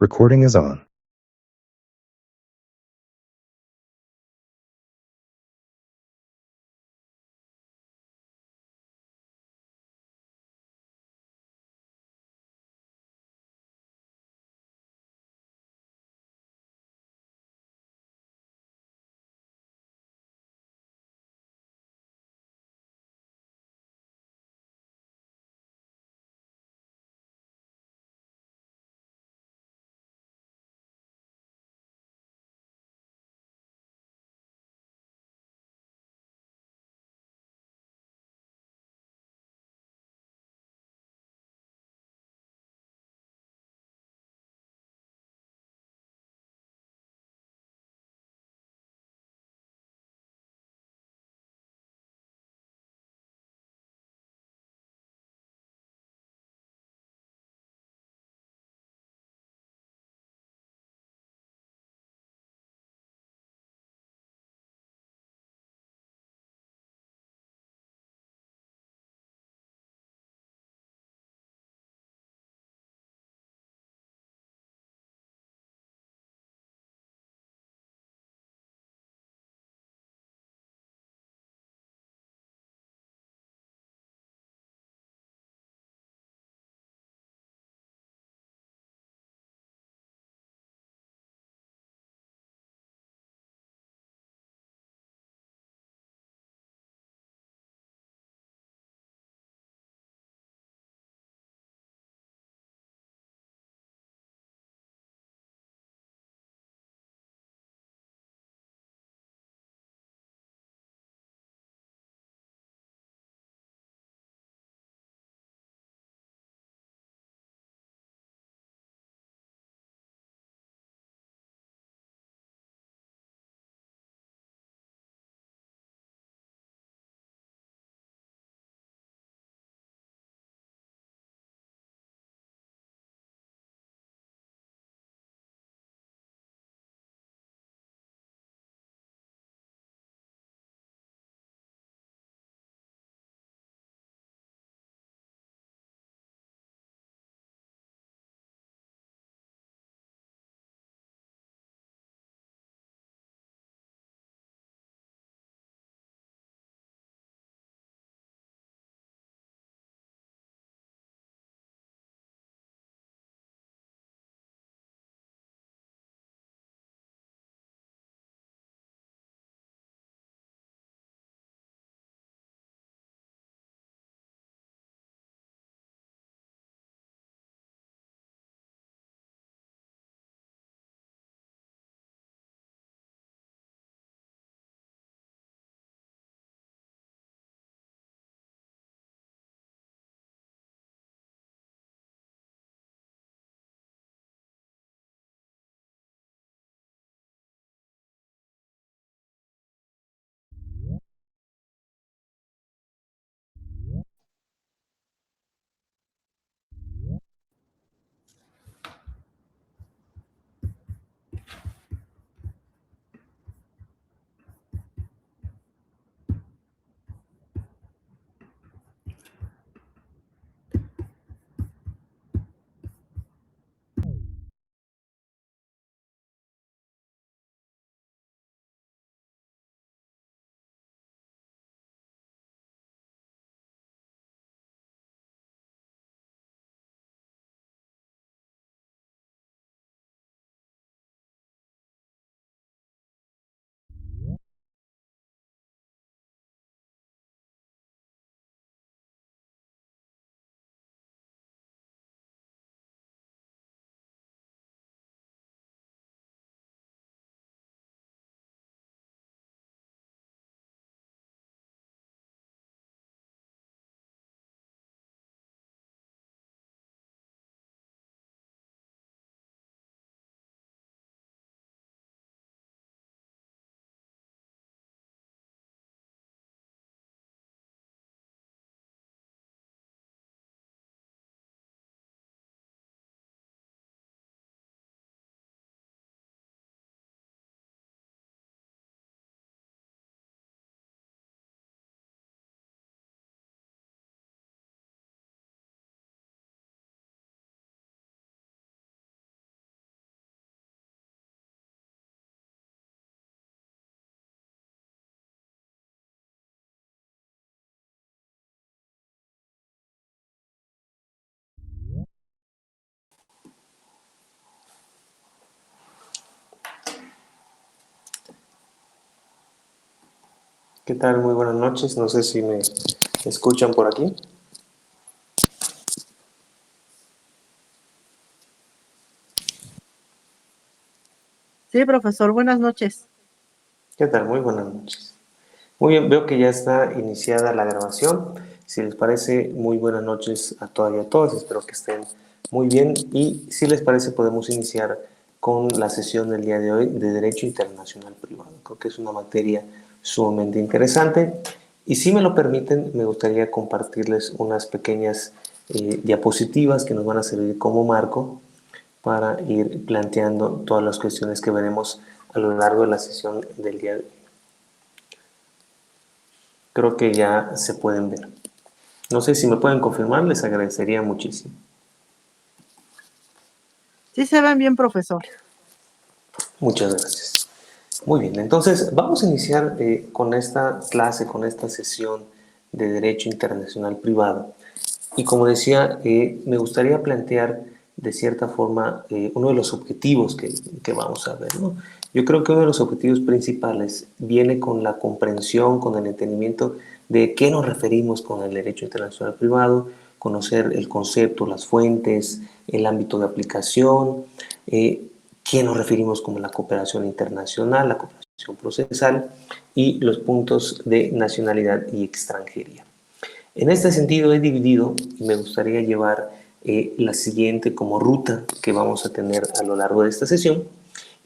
Recording is on. ¿Qué tal? Muy buenas noches. No sé si me escuchan por aquí. Sí, profesor, buenas noches. ¿Qué tal? Muy buenas noches. Muy bien, veo que ya está iniciada la grabación. Si les parece, muy buenas noches a todas y a todos. Espero que estén muy bien. Y si les parece, podemos iniciar con la sesión del día de hoy de Derecho Internacional Privado. Creo que es una materia sumamente interesante. Y si me lo permiten, me gustaría compartirles unas pequeñas diapositivas que nos van a servir como marco para ir planteando todas las cuestiones que veremos a lo largo de la sesión del día de hoy. Creo que ya se pueden ver. No sé si me pueden confirmar, les agradecería muchísimo. Sí se ven bien, profesor. Muchas gracias. Muy bien, entonces vamos a iniciar con esta clase, con esta sesión de Derecho Internacional Privado. Y como decía, me gustaría plantear de cierta forma uno de los objetivos que vamos a ver, ¿no? Yo creo que uno de los objetivos principales viene con la comprensión, con el entendimiento de qué nos referimos con el derecho internacional privado, conocer el concepto, las fuentes, el ámbito de aplicación, qué nos referimos como la cooperación internacional, la cooperación procesal y los puntos de nacionalidad y extranjería. En este sentido he dividido y me gustaría llevar la siguiente como ruta que vamos a tener a lo largo de esta sesión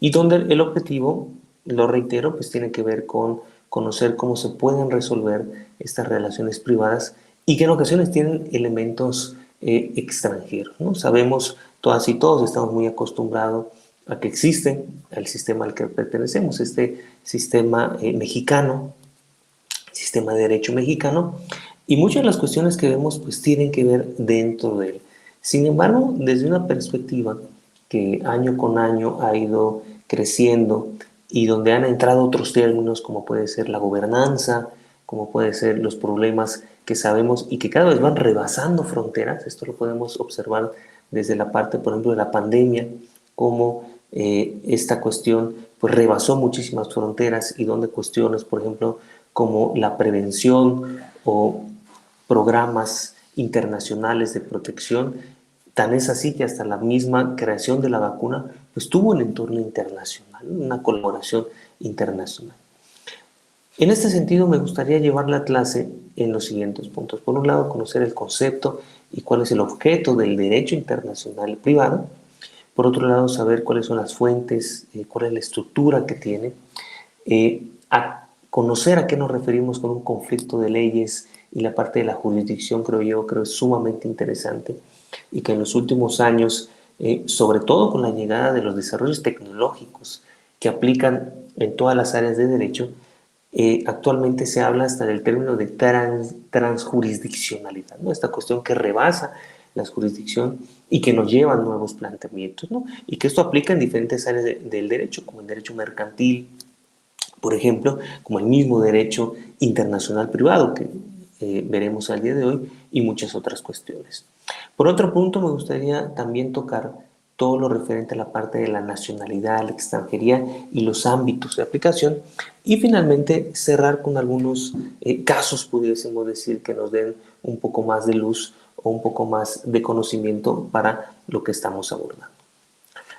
y donde el objetivo, lo reitero, pues tiene que ver con conocer cómo se pueden resolver estas relaciones privadas y que en ocasiones tienen elementos extranjeros, ¿no? Sabemos, todas y todos estamos muy acostumbrados a que existe el sistema al que pertenecemos, este sistema mexicano, sistema de derecho mexicano, y muchas de las cuestiones que vemos pues tienen que ver dentro de él. Sin embargo, desde una perspectiva que año con año ha ido creciendo y donde han entrado otros términos como puede ser la gobernanza, como puede ser los problemas que sabemos y que cada vez van rebasando fronteras, esto lo podemos observar desde la parte, por ejemplo, de la pandemia, como esta cuestión pues rebasó muchísimas fronteras y donde cuestiones, por ejemplo, como la prevención o programas internacionales de protección, tan es así que hasta la misma creación de la vacuna pues tuvo un entorno internacional, una colaboración internacional. En este sentido, me gustaría llevar la clase en los siguientes puntos. Por un lado, conocer el concepto y cuál es el objeto del derecho internacional privado. Por otro lado, saber cuáles son las fuentes, cuál es la estructura que tiene, a conocer a qué nos referimos con un conflicto de leyes y la parte de la jurisdicción, creo es sumamente interesante y que en los últimos años, sobre todo con la llegada de los desarrollos tecnológicos que aplican en todas las áreas de derecho, actualmente se habla hasta del término de transjurisdiccionalidad, ¿no? Esta cuestión que rebasa la jurisdicción y que nos lleva a nuevos planteamientos, ¿no? Y que esto aplica en diferentes áreas del derecho, como el derecho mercantil, por ejemplo, como el mismo derecho internacional privado que veremos al día de hoy y muchas otras cuestiones. Por otro punto, me gustaría también tocar todo lo referente a la parte de la nacionalidad, la extranjería y los ámbitos de aplicación. Y finalmente cerrar con algunos casos, pudiésemos decir, que nos den un poco más de luz o un poco más de conocimiento para lo que estamos abordando.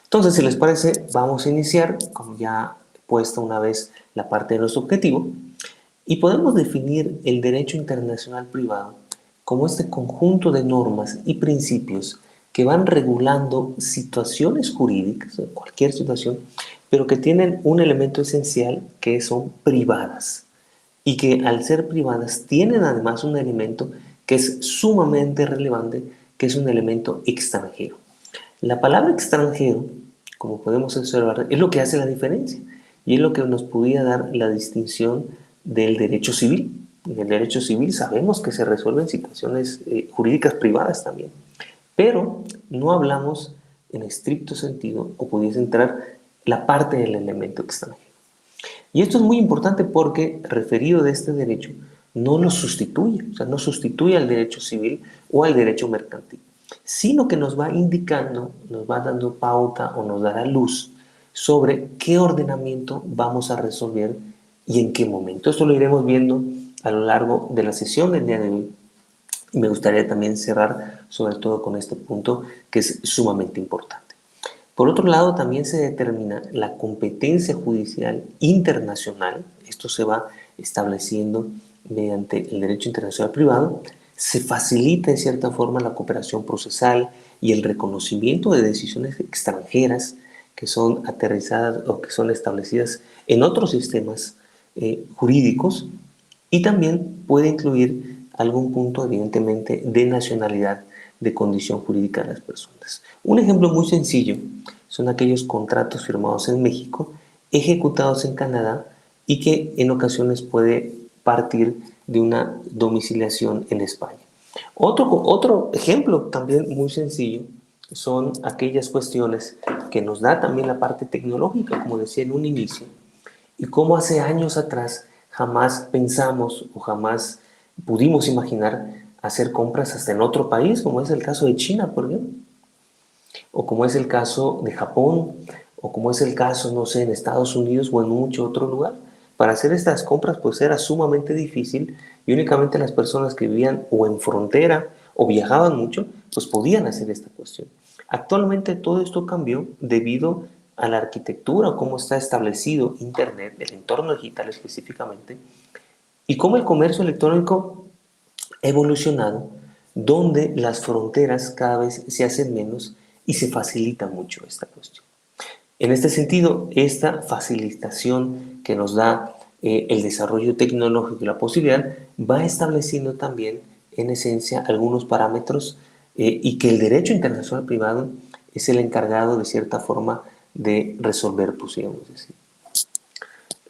Entonces, si les parece, vamos a iniciar, como ya puesta una vez la parte de nuestro objetivo, y podemos definir el derecho internacional privado como este conjunto de normas y principios que van regulando situaciones jurídicas, cualquier situación, pero que tienen un elemento esencial que son privadas y que al ser privadas tienen además un elemento que es sumamente relevante, que es un elemento extranjero. La palabra extranjero, como podemos observar, es lo que hace la diferencia y es lo que nos podría dar la distinción del derecho civil. En el derecho civil sabemos que se resuelven situaciones jurídicas privadas también, pero no hablamos en estricto sentido o pudiese entrar la parte del elemento extranjero. Y esto es muy importante porque referido de este derecho no lo sustituye, o sea, no sustituye al derecho civil o al derecho mercantil, sino que nos va indicando, nos va dando pauta o nos dará luz sobre qué ordenamiento vamos a resolver y en qué momento. Esto lo iremos viendo a lo largo de la sesión del día de hoy. Y me gustaría también cerrar sobre todo con este punto que es sumamente importante. Por otro lado, también se determina la competencia judicial internacional. Esto se va estableciendo mediante el derecho internacional privado. Se facilita de cierta forma la cooperación procesal y el reconocimiento de decisiones extranjeras que son aterrizadas o que son establecidas en otros sistemas jurídicos, y también puede incluir algún punto evidentemente de nacionalidad, de condición jurídica de las personas. Un ejemplo muy sencillo son aquellos contratos firmados en México, ejecutados en Canadá y que en ocasiones puede partir de una domiciliación en España. Otro ejemplo también muy sencillo son aquellas cuestiones que nos da también la parte tecnológica, como decía en un inicio, y cómo hace años atrás jamás pensamos o jamás pudimos imaginar hacer compras hasta en otro país, como es el caso de China, por ejemplo, o como es el caso de Japón, o como es el caso, no sé, en Estados Unidos o en mucho otro lugar. Para hacer estas compras pues era sumamente difícil y únicamente las personas que vivían o en frontera o viajaban mucho pues podían hacer esta cuestión. Actualmente todo esto cambió debido a la arquitectura o cómo está establecido Internet, el entorno digital específicamente, y cómo el comercio electrónico ha evolucionado, donde las fronteras cada vez se hacen menos y se facilita mucho esta cuestión. En este sentido, esta facilitación que nos da el desarrollo tecnológico y la posibilidad va estableciendo también, en esencia, algunos parámetros y que el derecho internacional privado es el encargado, de cierta forma, de resolver, podríamos decir.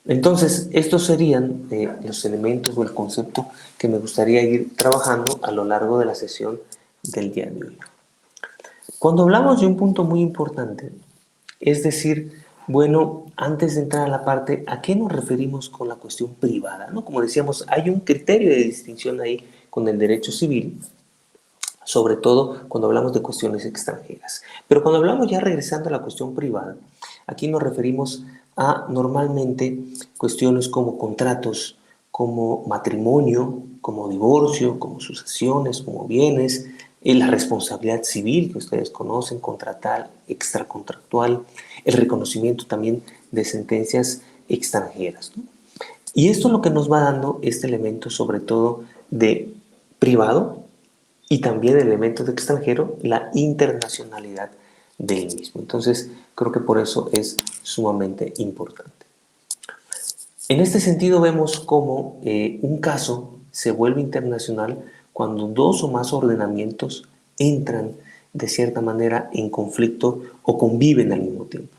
Entonces, estos serían los elementos o el concepto que me gustaría ir trabajando a lo largo de la sesión del día de hoy. Cuando hablamos de un punto muy importante, es decir, bueno, antes de entrar a la parte, ¿a qué nos referimos con la cuestión privada? ¿No? Como decíamos, hay un criterio de distinción ahí con el derecho civil, sobre todo cuando hablamos de cuestiones extranjeras. Pero cuando hablamos ya regresando a la cuestión privada, aquí nos referimos a normalmente cuestiones como contratos, como matrimonio, como divorcio, como sucesiones, como bienes, la responsabilidad civil que ustedes conocen, contratal, extracontractual, el reconocimiento también de sentencias extranjeras, ¿no? Y esto es lo que nos va dando este elemento sobre todo de privado y también el elemento de extranjero, la internacionalidad del mismo. Entonces, creo que por eso es sumamente importante. En este sentido, vemos cómo un caso se vuelve internacional cuando dos o más ordenamientos entran de cierta manera en conflicto o conviven al mismo tiempo.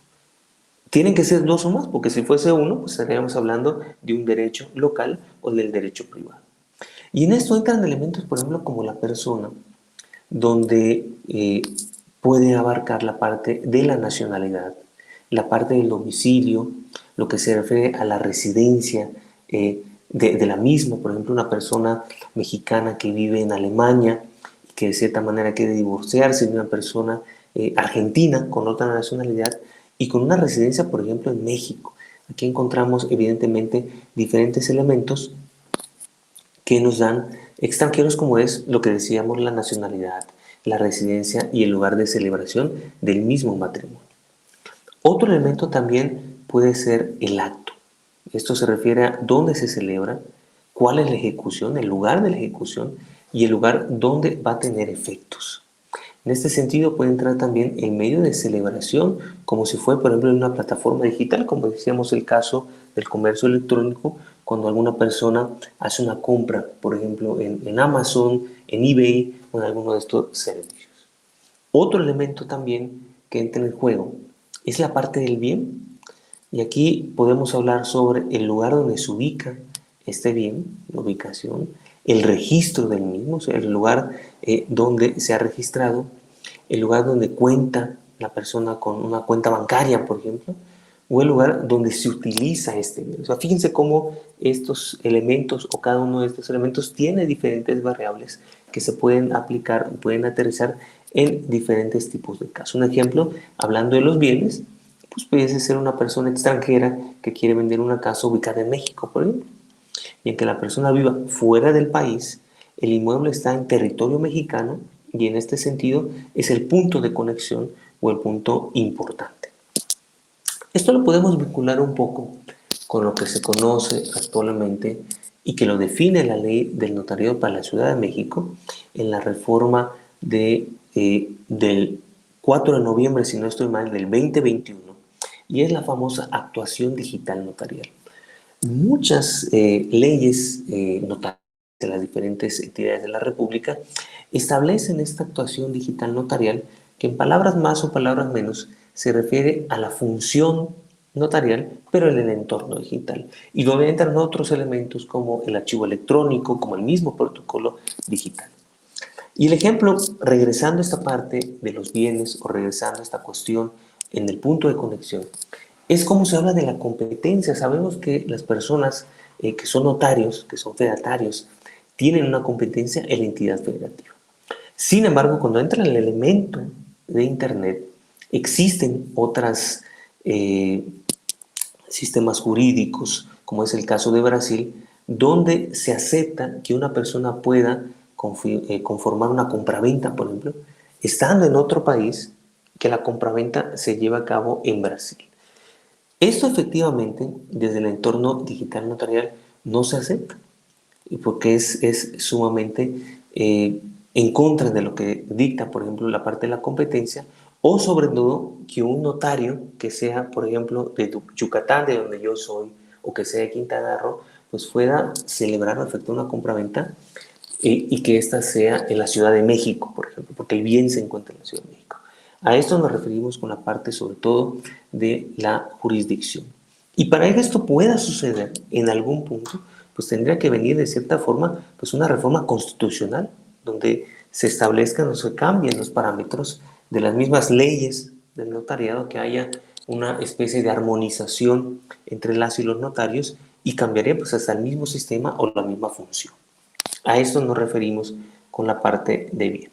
Tienen que ser dos o más, porque si fuese uno, pues estaríamos hablando de un derecho local o del derecho privado. Y en esto entran elementos, por ejemplo, como la persona, donde puede abarcar la parte de la nacionalidad, la parte del domicilio, lo que se refiere a la residencia de la misma. Por ejemplo, una persona mexicana que vive en Alemania, que de cierta manera quiere divorciarse de una persona argentina con otra nacionalidad y con una residencia, por ejemplo, en México. Aquí encontramos evidentemente diferentes elementos que nos dan extranjeros, como es lo que decíamos, la nacionalidad, la residencia y el lugar de celebración del mismo matrimonio. Otro elemento también puede ser el acto. Esto se refiere a dónde se celebra, cuál es la ejecución, el lugar de la ejecución y el lugar donde va a tener efectos. En este sentido puede entrar también el medio de celebración, como si fue, por ejemplo, en una plataforma digital, como decíamos el caso del comercio electrónico, cuando alguna persona hace una compra, por ejemplo, en Amazon, en eBay o en alguno de estos servicios. Otro elemento también que entra en juego es la parte del bien. Y aquí podemos hablar sobre el lugar donde se ubica este bien, la ubicación, el registro del mismo, o sea, el lugar donde se ha registrado, el lugar donde cuenta la persona con una cuenta bancaria, por ejemplo, o el lugar donde se utiliza este bien. O sea, fíjense cómo estos elementos o cada uno de estos elementos tiene diferentes variables que se pueden aplicar o pueden aterrizar en diferentes tipos de casos. Un ejemplo, hablando de los bienes, pues pudiese ser una persona extranjera que quiere vender una casa ubicada en México, por ejemplo, y en que la persona viva fuera del país, el inmueble está en territorio mexicano y en este sentido es el punto de conexión o el punto importante. Esto lo podemos vincular un poco con lo que se conoce actualmente y que lo define la ley del notariado para la Ciudad de México en la reforma del 4 de noviembre, si no estoy mal, del 2021, y es la famosa actuación digital notarial. Muchas leyes notariales de las diferentes entidades de la República establecen esta actuación digital notarial que en palabras más o palabras menos se refiere a la función notarial, pero en el entorno digital, y donde entran otros elementos como el archivo electrónico, como el mismo protocolo digital. Y el ejemplo, regresando a esta parte de los bienes o regresando a esta cuestión en el punto de conexión, es como se habla de la competencia. Sabemos que las personas que son notarios, que son fedatarios, tienen una competencia en la entidad federativa. Sin embargo, cuando entra el elemento de Internet, existen otros sistemas jurídicos, como es el caso de Brasil, donde se acepta que una persona pueda conformar una compraventa, por ejemplo, estando en otro país, que la compraventa se lleva a cabo en Brasil. Esto efectivamente, desde el entorno digital notarial, no se acepta, porque es sumamente en contra de lo que dicta, por ejemplo, la parte de la competencia, o sobre todo que un notario que sea, por ejemplo, de Yucatán, de donde yo soy, o que sea de Quintana Roo, pues pueda celebrar o efectuar una compraventa y que ésta sea en la Ciudad de México, por ejemplo, porque el bien se encuentra en la Ciudad de México. A esto nos referimos con la parte sobre todo de la jurisdicción. Y para que esto pueda suceder en algún punto, pues tendría que venir de cierta forma pues una reforma constitucional, donde se establezcan o se cambien los parámetros de las mismas leyes del notariado, que haya una especie de armonización entre las y los notarios y cambiaría pues hasta el mismo sistema o la misma función. A esto nos referimos con la parte de bien.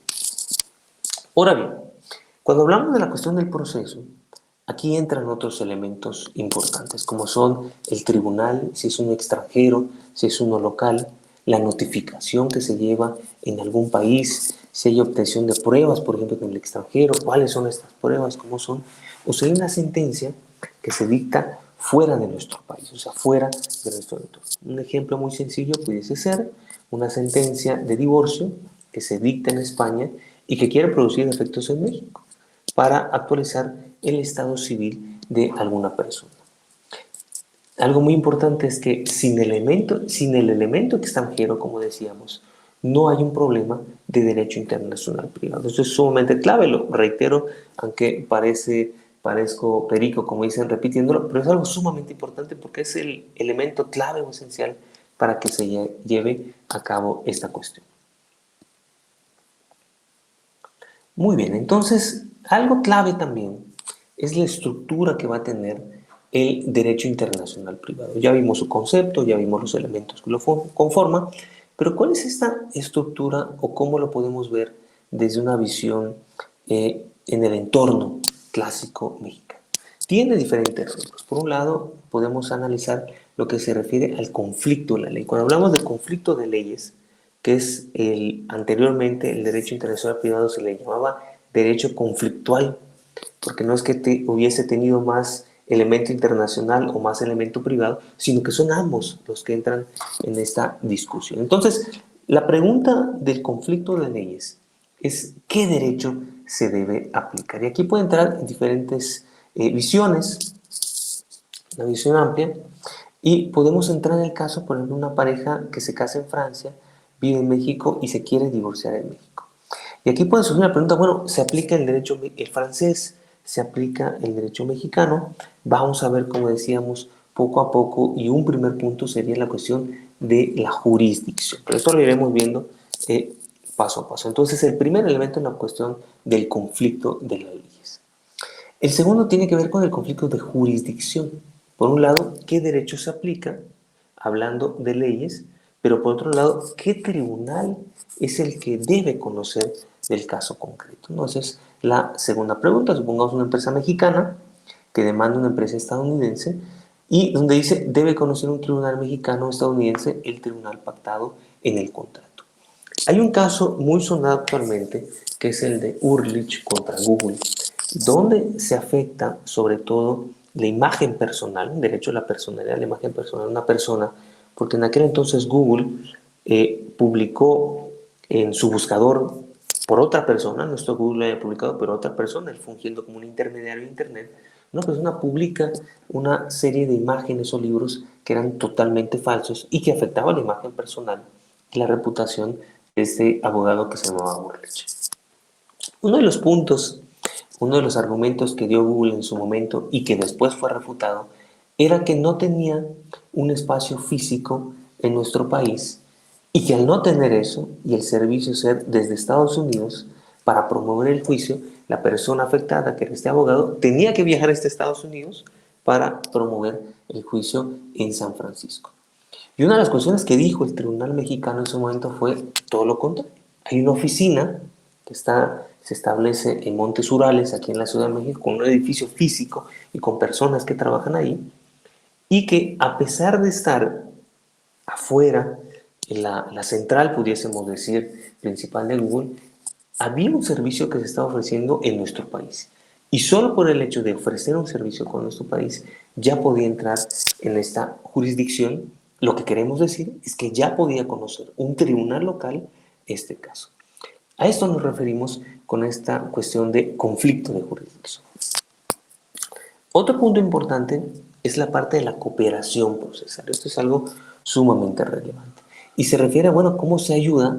Ahora bien, cuando hablamos de la cuestión del proceso, aquí entran otros elementos importantes, como son el tribunal, si es uno extranjero, si es uno local, la notificación que se lleva en algún país, si hay obtención de pruebas, por ejemplo, en el extranjero, cuáles son estas pruebas, cómo son, o si hay una sentencia que se dicta fuera de nuestro país, o sea, fuera de nuestro entorno. Un ejemplo muy sencillo pudiese ser una sentencia de divorcio que se dicta en España y que quiere producir efectos en México para actualizar el estado civil de alguna persona. Algo muy importante es que sin el elemento extranjero, como decíamos, no hay un problema de derecho internacional privado. Esto es sumamente clave, lo reitero, aunque parezco perico, como dicen, repitiéndolo, pero es algo sumamente importante porque es el elemento clave o esencial para que se lleve a cabo esta cuestión. Muy bien, entonces, algo clave también es la estructura que va a tener el derecho internacional privado. Ya vimos su concepto, ya vimos los elementos que lo conforman, pero ¿cuál es esta estructura o cómo lo podemos ver desde una visión en el entorno clásico mexicano? Tiene diferentes rubros. Por un lado, podemos analizar lo que se refiere al conflicto de la ley. Cuando hablamos de conflicto de leyes, que es anteriormente el derecho internacional privado se le llamaba derecho conflictual, porque no es que hubiese tenido más elemento internacional o más elemento privado, sino que son ambos los que entran en esta discusión. Entonces, la pregunta del conflicto de leyes es ¿qué derecho se debe aplicar? Y aquí puede entrar diferentes visiones, una visión amplia, y podemos entrar en el caso, por ejemplo, una pareja que se casa en Francia, vive en México y se quiere divorciar en México. Y aquí puede surgir la pregunta, bueno, ¿se aplica el derecho francés? ¿Se aplica el derecho mexicano? Vamos a ver, como decíamos, poco a poco, y un primer punto sería la cuestión de la jurisdicción. Pero esto lo iremos viendo paso a paso. Entonces, el primer elemento es la cuestión del conflicto de las leyes. El segundo tiene que ver con el conflicto de jurisdicción. Por un lado, ¿qué derecho se aplica? Hablando de leyes, pero por otro lado, ¿qué tribunal es el que debe conocer del caso concreto? Entonces, la segunda pregunta, supongamos una empresa mexicana que demanda una empresa estadounidense y donde dice debe conocer un tribunal mexicano o estadounidense el tribunal pactado en el contrato. Hay un caso muy sonado actualmente que es el de Urlich contra Google, donde se afecta sobre todo la imagen personal, un derecho a la personalidad, la imagen personal de una persona, porque en aquel entonces Google publicó en su buscador por otra persona, no esto Google lo haya publicado, pero otra persona, él fungiendo como un intermediario de Internet, una persona publica una serie de imágenes o libros que eran totalmente falsos y que afectaban la imagen personal y la reputación de este abogado que se llamaba Urlich. Uno de los puntos, uno de los argumentos que dio Google en su momento y que después fue refutado, era que no tenía un espacio físico en nuestro país y que al no tener eso y el servicio ser desde Estados Unidos para promover el juicio, la persona afectada, que era este abogado, tenía que viajar a Estados Unidos para promover el juicio en San Francisco. Y una de las cuestiones que dijo el Tribunal Mexicano en su momento fue todo lo contrario. Hay una oficina que se establece en Montes Urales, aquí en la Ciudad de México, con un edificio físico y con personas que trabajan ahí, y que a pesar de estar afuera, en la central, pudiésemos decir, principal de Google, había un servicio que se estaba ofreciendo en nuestro país. Y solo por el hecho de ofrecer un servicio con nuestro país, ya podía entrar en esta jurisdicción. Lo que queremos decir es que ya podía conocer un tribunal local este caso. A esto nos referimos con esta cuestión de conflicto de jurisdicción. Otro punto importante es la parte de la cooperación procesal. Esto es algo sumamente relevante. Y se refiere a, bueno, cómo se ayuda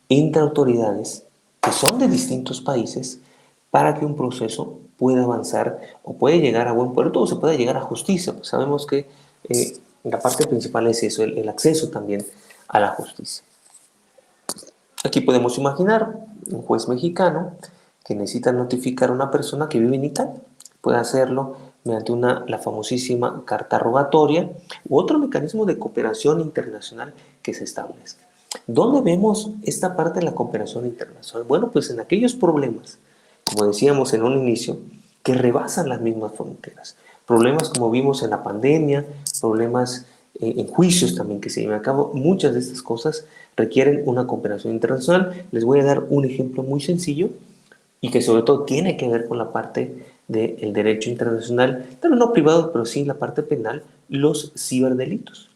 entre autoridades que son de distintos países para que un proceso pueda avanzar o puede llegar a buen puerto o se pueda llegar a justicia. Pues sabemos que la parte principal es eso, el acceso también a la justicia. Aquí podemos imaginar un juez mexicano que necesita notificar a una persona que vive en Italia. Puede hacerlo mediante la famosísima carta rogatoria u otro mecanismo de cooperación internacional que se establezca. ¿Dónde vemos esta parte de la cooperación internacional? Bueno, pues en aquellos problemas, como decíamos en un inicio, que rebasan las mismas fronteras. Problemas como vimos en la pandemia, problemas en juicios también que se llevan a cabo. Muchas de estas cosas requieren una cooperación internacional. Les voy a dar un ejemplo muy sencillo y que sobre todo tiene que ver con la parte del derecho internacional, pero no privado, pero sí la parte penal, los ciberdelitos.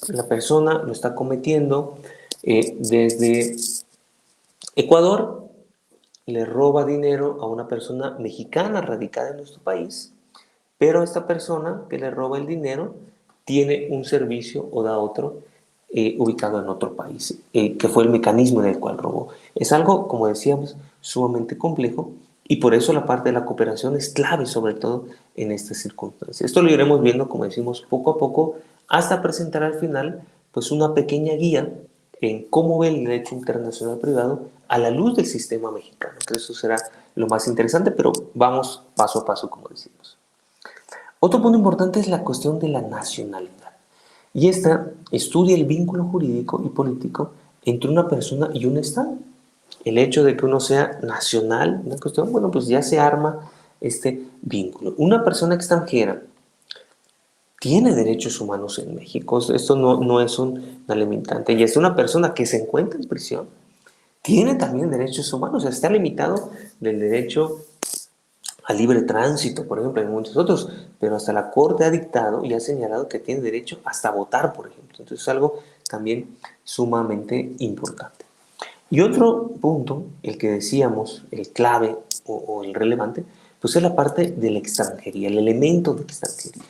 La persona lo está cometiendo desde Ecuador, le roba dinero a una persona mexicana radicada en nuestro país, pero esta persona que le roba el dinero tiene un servicio o da otro ubicado en otro país, que fue el mecanismo en el cual robó. Es algo, como decíamos, sumamente complejo y por eso la parte de la cooperación es clave, sobre todo en estas circunstancias. Esto lo iremos viendo, como decimos, poco a poco, hasta presentar al final pues una pequeña guía en cómo ve el derecho internacional privado a la luz del sistema mexicano, que eso será lo más interesante, pero vamos paso a paso, como decimos. Otro punto importante es la cuestión de la nacionalidad. Y esta estudia el vínculo jurídico y político entre una persona y un Estado. El hecho de que uno sea nacional, una cuestión, bueno, pues ya se arma este vínculo. Una persona extranjera tiene derechos humanos en México. Esto no es una limitante. Y es una persona que se encuentra en prisión, tiene también derechos humanos. Está limitado del derecho al libre tránsito, por ejemplo, en muchos otros, pero hasta la Corte ha dictado y ha señalado que tiene derecho hasta a votar, por ejemplo. Entonces es algo también sumamente importante. Y otro punto, el que decíamos, el clave o el relevante, pues es la parte de la extranjería, el elemento de extranjería.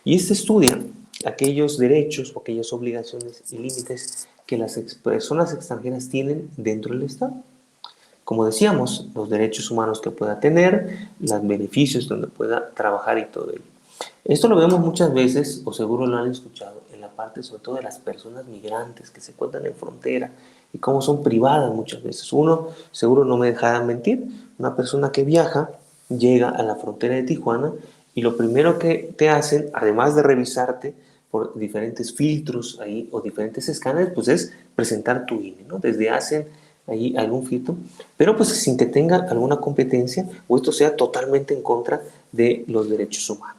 Y este estudia aquellos derechos o aquellas obligaciones y límites que las personas extranjeras tienen dentro del Estado. Como decíamos, los derechos humanos que pueda tener, los beneficios donde pueda trabajar y todo ello. Esto lo vemos muchas veces, o seguro lo han escuchado, en la parte sobre todo de las personas migrantes que se encuentran en frontera y cómo son privadas muchas veces. Uno, seguro no me dejará mentir, una persona que viaja, llega a la frontera de Tijuana y lo primero que te hacen, además de revisarte por diferentes filtros ahí o diferentes escáneres, pues es presentar tu INE, ¿no? Desde hacen ahí algún filtro, pero pues sin que tenga alguna competencia o esto sea totalmente en contra de los derechos humanos.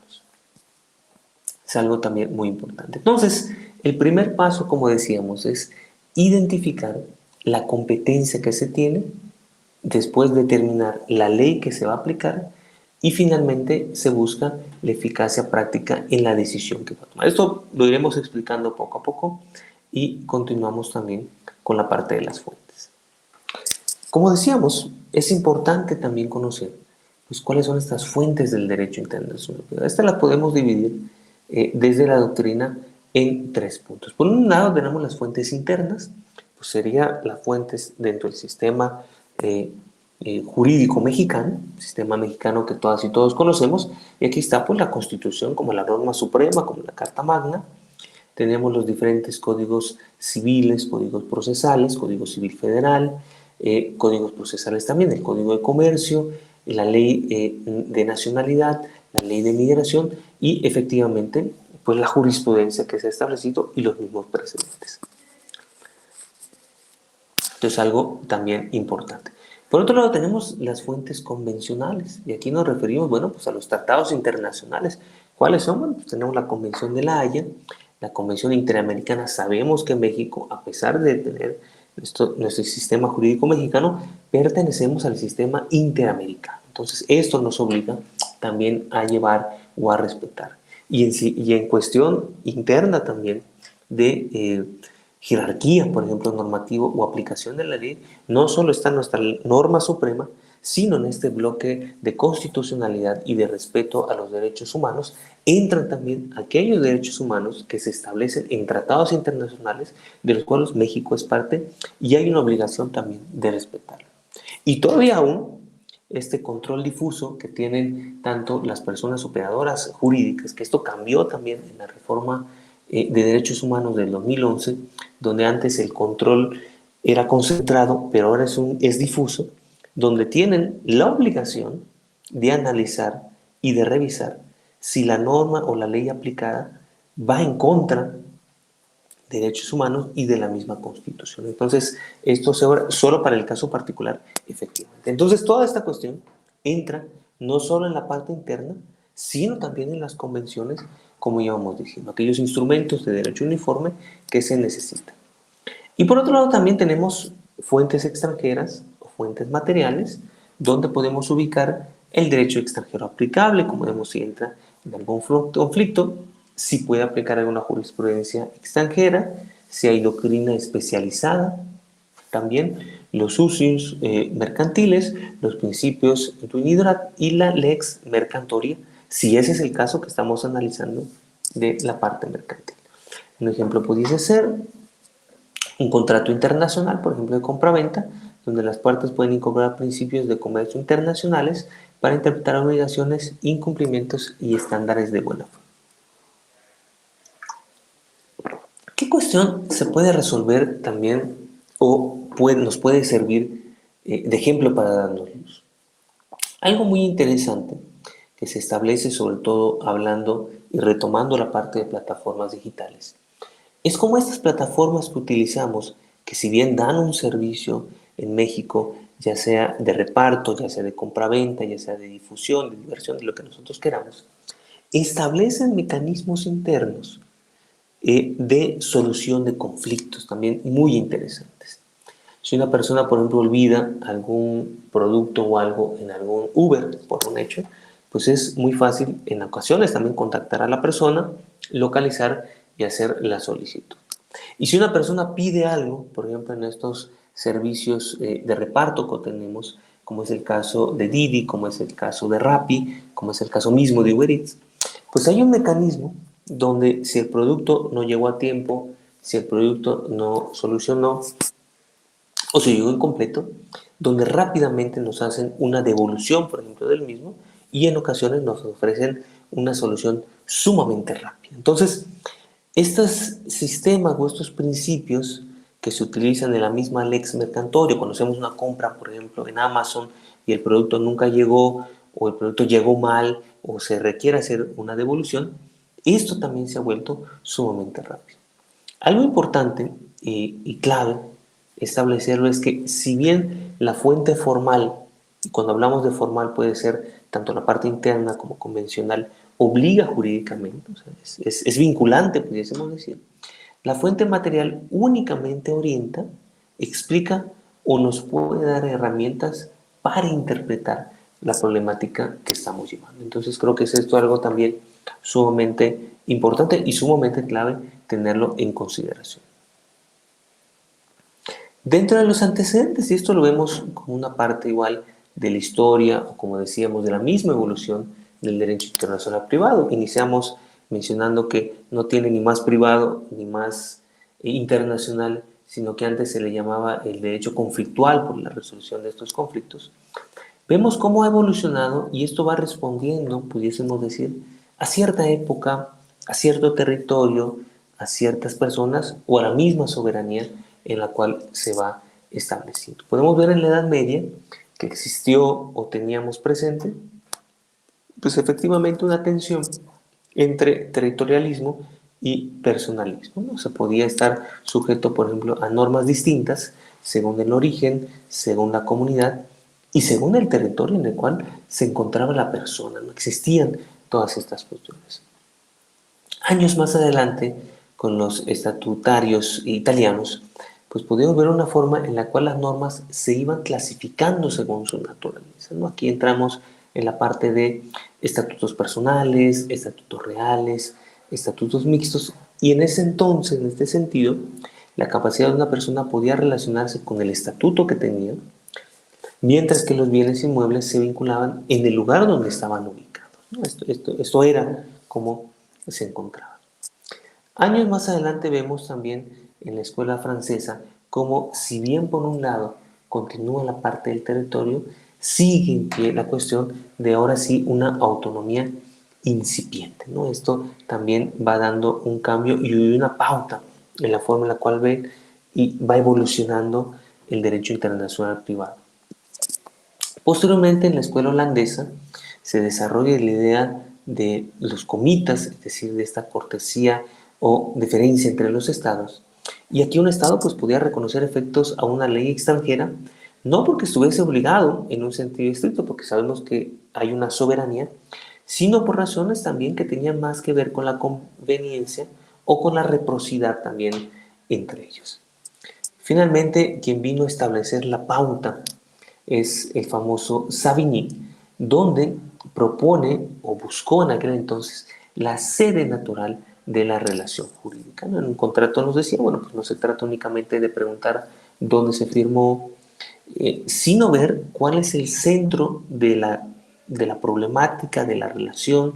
Es algo también muy importante. Entonces, el primer paso, como decíamos, es identificar la competencia que se tiene, después determinar la ley que se va a aplicar y finalmente se busca la eficacia práctica en la decisión que va a tomar. Esto lo iremos explicando poco a poco y continuamos también con la parte de las fuentes. Como decíamos, es importante también conocer pues, cuáles son estas fuentes del derecho internacional. Esta la podemos dividir desde la doctrina en 3 puntos. Por un lado tenemos las fuentes internas, pues sería las fuentes dentro del sistema jurídico mexicano, sistema mexicano que todas y todos conocemos, y aquí está pues la Constitución como la norma suprema, como la Carta Magna. Tenemos los diferentes códigos civiles, códigos procesales, Código Civil Federal, códigos procesales también, el Código de Comercio, la Ley de Nacionalidad, la Ley de Migración y efectivamente pues la jurisprudencia que se ha establecido y los mismos precedentes. Esto es algo también importante. Por otro lado tenemos las fuentes convencionales y aquí nos referimos, bueno, pues a los tratados internacionales. ¿Cuáles son? Bueno, pues tenemos la Convención de la Haya, la Convención Interamericana. Sabemos que México, a pesar de tener nuestro sistema jurídico mexicano, pertenecemos al sistema interamericano. Entonces esto nos obliga también a llevar o a respetar. Y en cuestión interna también de jerarquía, por ejemplo, normativo o aplicación de la ley, no solo está nuestra norma suprema, sino en este bloque de constitucionalidad y de respeto a los derechos humanos, entran también aquellos derechos humanos que se establecen en tratados internacionales de los cuales México es parte y hay una obligación también de respetarlo. Y todavía aún este control difuso que tienen tanto las personas operadoras jurídicas, que esto cambió también en la reforma de derechos humanos del 2011, donde antes el control era concentrado, pero ahora es difuso, donde tienen la obligación de analizar y de revisar si la norma o la ley aplicada va en contra de derechos humanos y de la misma Constitución. Entonces, esto solo para el caso particular, efectivamente. Entonces, toda esta cuestión entra no solo en la parte interna, sino también en las convenciones, como íbamos diciendo, aquellos instrumentos de derecho uniforme que se necesitan. Y por otro lado también tenemos fuentes extranjeras o fuentes materiales, donde podemos ubicar el derecho extranjero aplicable, como vemos si entra en algún conflicto, si puede aplicar alguna jurisprudencia extranjera, si hay doctrina especializada, también los usos mercantiles, los principios Itinidad y la lex mercantoria, si ese es el caso que estamos analizando de la parte mercantil. Un ejemplo pudiese ser un contrato internacional, por ejemplo, de compraventa, donde las partes pueden incorporar principios de comercio internacionales para interpretar obligaciones, incumplimientos y estándares de buena fe. ¿Qué cuestión se puede resolver también o nos puede servir de ejemplo para darnos luz? Algo muy interesante que se establece sobre todo hablando y retomando la parte de plataformas digitales es como estas plataformas que utilizamos, que si bien dan un servicio en México, ya sea de reparto, ya sea de compraventa, ya sea de difusión, de diversión, de lo que nosotros queramos, establecen mecanismos internos de solución de conflictos también muy interesantes. Si una persona, por ejemplo, olvida algún producto o algo en algún Uber, por un hecho, pues es muy fácil en ocasiones también contactar a la persona, localizar y hacer la solicitud. Y si una persona pide algo, por ejemplo, en estos servicios de reparto que tenemos, como es el caso de Didi, como es el caso de Rappi, como es el caso mismo de Uber Eats, pues hay un mecanismo donde si el producto no llegó a tiempo, si el producto no solucionó o si llegó incompleto, donde rápidamente nos hacen una devolución, por ejemplo, del mismo y en ocasiones nos ofrecen una solución sumamente rápida. Entonces, estos sistemas o estos principios que se utilizan en la misma lex mercantoria, cuando hacemos una compra, por ejemplo, en Amazon y el producto nunca llegó o el producto llegó mal o se requiere hacer una devolución, esto también se ha vuelto sumamente rápido. Algo importante y clave establecerlo es que si bien la fuente formal, y cuando hablamos de formal puede ser tanto la parte interna como convencional, obliga jurídicamente, o sea, es vinculante, pudiésemos decir. La fuente material únicamente orienta, explica o nos puede dar herramientas para interpretar la problemática que estamos llevando. Entonces creo que es esto algo también sumamente importante y sumamente clave tenerlo en consideración. Dentro de los antecedentes, y esto lo vemos como una parte igual de la historia, o como decíamos, de la misma evolución del derecho internacional privado. Iniciamos mencionando que no tiene ni más privado ni más internacional, sino que antes se le llamaba el derecho conflictual por la resolución de estos conflictos. Vemos cómo ha evolucionado y esto va respondiendo, pudiésemos decir, a cierta época, a cierto territorio, a ciertas personas o a la misma soberanía en la cual se va estableciendo. Podemos ver en la Edad Media que existió o teníamos presente, pues efectivamente una tensión entre territorialismo y personalismo, ¿no? Se podía estar sujeto, por ejemplo, a normas distintas según el origen, según la comunidad y según el territorio en el cual se encontraba la persona. No existían todas estas cuestiones. Años más adelante, con los estatutarios italianos, pues pudimos ver una forma en la cual las normas se iban clasificando según su naturaleza, ¿no? Aquí entramos en la parte de estatutos personales, estatutos reales, estatutos mixtos, y en ese entonces, en este sentido, la capacidad de una persona podía relacionarse con el estatuto que tenía, mientras que los bienes inmuebles se vinculaban en el lugar donde estaban ubicados, ¿no? Esto era como se encontraba. Años más adelante vemos también en la escuela francesa como, si bien por un lado continúa la parte del territorio, sigue en pie la cuestión de ahora sí una autonomía incipiente, ¿no? Esto también va dando un cambio y una pauta en la forma en la cual ve y va evolucionando el derecho internacional privado. Posteriormente, en la escuela holandesa se desarrolla la idea de los comitas, es decir, de esta cortesía o diferencia entre los estados. Y aquí un estado pues podía reconocer efectos a una ley extranjera, no porque estuviese obligado en un sentido estricto, porque sabemos que hay una soberanía, sino por razones también que tenían más que ver con la conveniencia o con la reciprocidad también entre ellos. Finalmente, quien vino a establecer la pauta es el famoso Savigny, donde propone o buscó en aquel entonces la sede natural de la relación jurídica, ¿no? En un contrato nos decía, bueno, pues no se trata únicamente de preguntar dónde se firmó, sino ver cuál es el centro de la problemática, de la relación,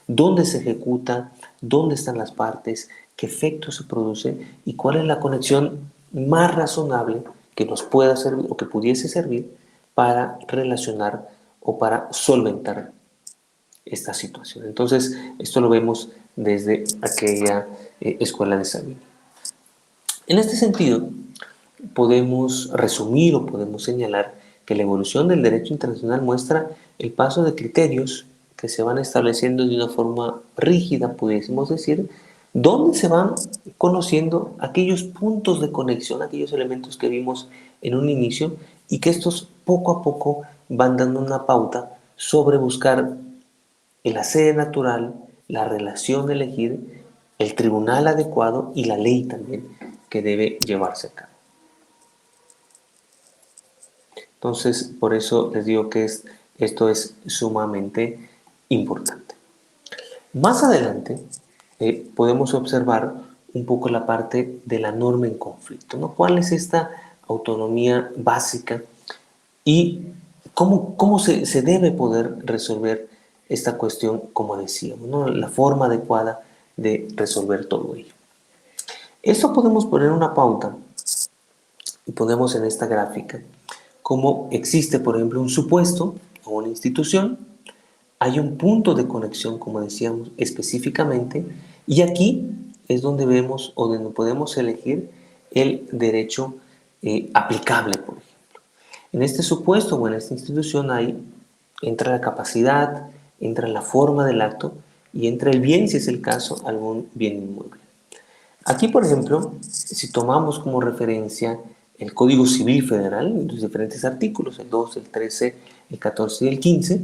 dónde se ejecuta, dónde están las partes, qué efecto se produce y cuál es la conexión más razonable que nos pueda servir o que pudiese servir para relacionar o para solventar esta situación. Entonces, esto lo vemos desde aquella escuela de Savigny. En este sentido, podemos resumir o podemos señalar que la evolución del derecho internacional muestra el paso de criterios que se van estableciendo de una forma rígida, pudiésemos decir, donde se van conociendo aquellos puntos de conexión, aquellos elementos que vimos en un inicio y que estos poco a poco van dando una pauta sobre buscar la sede natural, la relación de elegir, el tribunal adecuado y la ley también que debe llevarse a cabo. Entonces, por eso les digo que esto es sumamente importante. Más adelante podemos observar un poco la parte de la norma en conflicto, ¿no? ¿Cuál es esta autonomía básica y cómo se debe poder resolver esta cuestión, como decíamos, ¿no? La forma adecuada de resolver todo ello? Esto podemos poner una pauta y ponemos en esta gráfica cómo existe, por ejemplo, un supuesto o una institución, hay un punto de conexión, como decíamos, específicamente, y aquí es donde vemos o donde podemos elegir el derecho aplicable, por ejemplo. En este supuesto o en esta institución entra la capacidad, entra la forma del acto y entra el bien, si es el caso, algún bien inmueble. Aquí, por ejemplo, si tomamos como referencia el Código Civil Federal, los diferentes artículos, el 2, el 13, el 14 y el 15,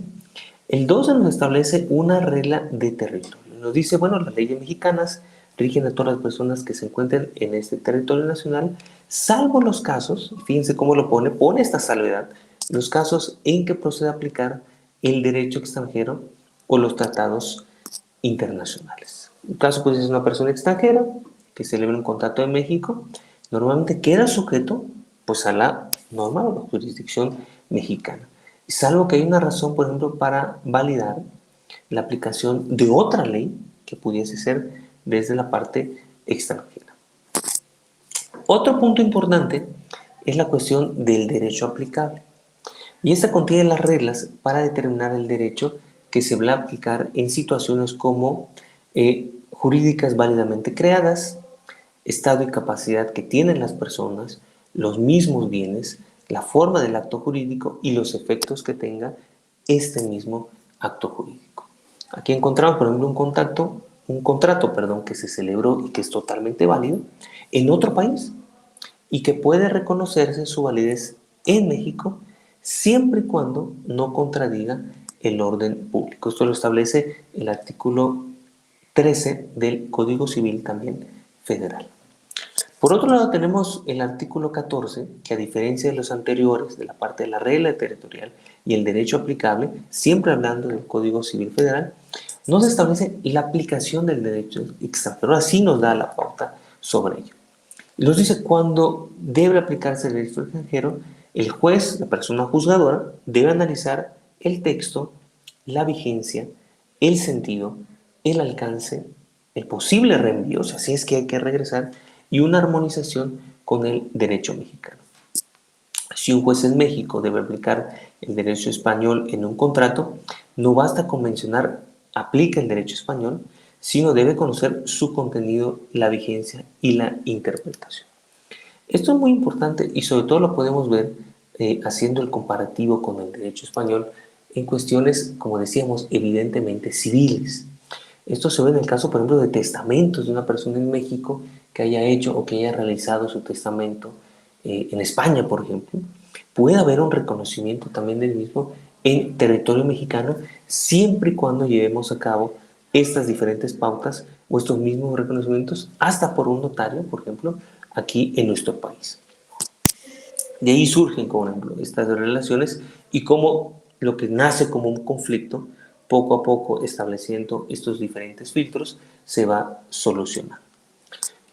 El 12 nos establece una regla de territorio. Nos dice, bueno, las leyes mexicanas rigen a todas las personas que se encuentren en este territorio nacional, salvo los casos, fíjense cómo lo pone esta salvedad, los casos en que proceda a aplicar el derecho extranjero o los tratados internacionales. En caso, pues, es una persona extranjera que celebra un contrato en México, normalmente queda sujeto, pues, a la norma o la jurisdicción mexicana. Salvo que hay una razón, por ejemplo, para validar la aplicación de otra ley que pudiese ser desde la parte extranjera. Otro punto importante es la cuestión del derecho aplicable. Y esta contiene las reglas para determinar el derecho que se va a aplicar en situaciones como jurídicas válidamente creadas, estado y capacidad que tienen las personas, los mismos bienes, la forma del acto jurídico y los efectos que tenga este mismo acto jurídico. Aquí encontramos, por ejemplo, un contrato, que se celebró y que es totalmente válido en otro país y que puede reconocerse su validez en México siempre y cuando no contradiga el orden público. Esto lo establece el artículo 13 del Código Civil también federal. Por otro lado tenemos el artículo 14, que a diferencia de los anteriores, de la parte de la regla territorial y el derecho aplicable, siempre hablando del Código Civil Federal, nos establece la aplicación del derecho extranjero. Así nos da la pauta sobre ello. Nos dice cuándo debe aplicarse el derecho extranjero. El juez, la persona juzgadora, debe analizar el texto, la vigencia, el sentido, el alcance, el posible reenvío, o sea, si es que hay que regresar, y una armonización con el derecho mexicano. Si un juez en México debe aplicar el derecho español en un contrato, no basta con mencionar aplica el derecho español, sino debe conocer su contenido, la vigencia y la interpretación. Esto es muy importante y sobre todo lo podemos ver haciendo el comparativo con el derecho español en cuestiones, como decíamos, evidentemente civiles. Esto se ve en el caso, por ejemplo, de testamentos de una persona en México que haya hecho o que haya realizado su testamento en España, por ejemplo. Puede haber un reconocimiento también del mismo en territorio mexicano siempre y cuando llevemos a cabo estas diferentes pautas o estos mismos reconocimientos hasta por un notario, por ejemplo, aquí en nuestro país. De ahí surgen, por ejemplo, estas relaciones y cómo lo que nace como un conflicto, poco a poco estableciendo estos diferentes filtros, se va solucionando.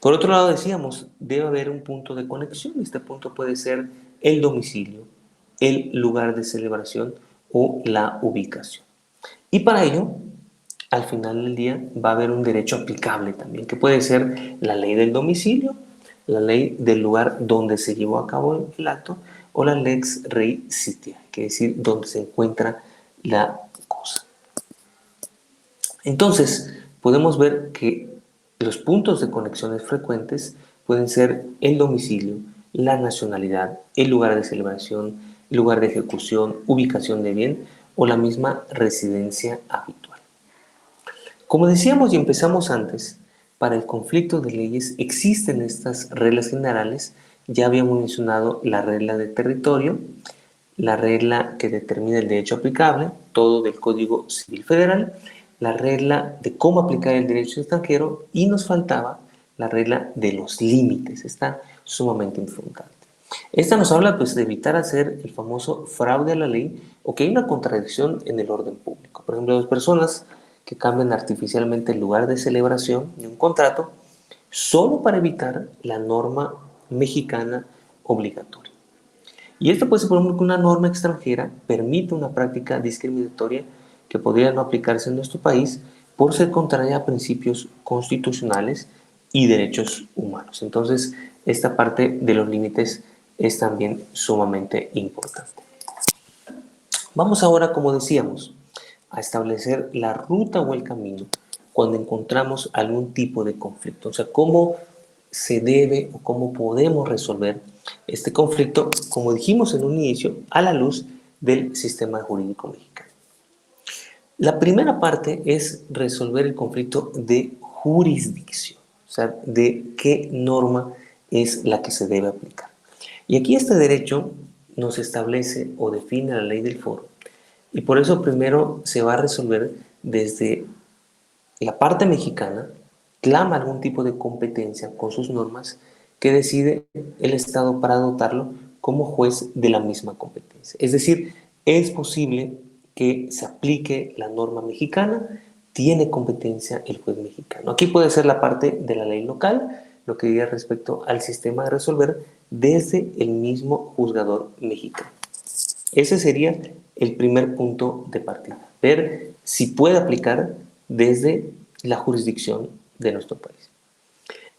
Por otro lado, decíamos, debe haber un punto de conexión. Este punto puede ser el domicilio, el lugar de celebración o la ubicación. Y para ello, al final del día, va a haber un derecho aplicable también, que puede ser la ley del domicilio, la ley del lugar donde se llevó a cabo el acto, o la lex rei sitia, que es decir, donde se encuentra la cosa. Entonces, podemos ver que los puntos de conexiones frecuentes pueden ser el domicilio, la nacionalidad, el lugar de celebración, el lugar de ejecución, ubicación de bien o la misma residencia habitual. Como decíamos y empezamos antes, para el conflicto de leyes existen estas reglas generales. Ya habíamos mencionado la regla de territorio, la regla que determina el derecho aplicable, todo del Código Civil Federal, la regla de cómo aplicar el derecho extranjero y nos faltaba la regla de los límites. Está sumamente importante. Esta nos habla, pues, de evitar hacer el famoso fraude a la ley o que hay una contradicción en el orden público. Por ejemplo, dos personas que cambian artificialmente el lugar de celebración de un contrato solo para evitar la norma mexicana obligatoria. Y esto puede ser, por ejemplo, que una norma extranjera permite una práctica discriminatoria que podría no aplicarse en nuestro país por ser contraria a principios constitucionales y derechos humanos. Entonces, esta parte de los límites es también sumamente importante. Vamos ahora, como decíamos, a establecer la ruta o el camino cuando encontramos algún tipo de conflicto. O sea, cómo se debe o cómo podemos resolver este conflicto, como dijimos en un inicio, a la luz del sistema jurídico mexicano. La primera parte es resolver el conflicto de jurisdicción, o sea, de qué norma es la que se debe aplicar. Y aquí este derecho nos establece o define la ley del foro Y por eso primero se va a resolver desde la parte mexicana, clama algún tipo de competencia con sus normas que decide el Estado para dotarlo como juez de la misma competencia. Es decir, es posible que se aplique la norma mexicana, tiene competencia el juez mexicano. Aquí puede ser la parte de la ley local, lo que diría respecto al sistema de resolver desde el mismo juzgador mexicano. Ese sería el primer punto de partida, ver si puede aplicar desde la jurisdicción de nuestro país.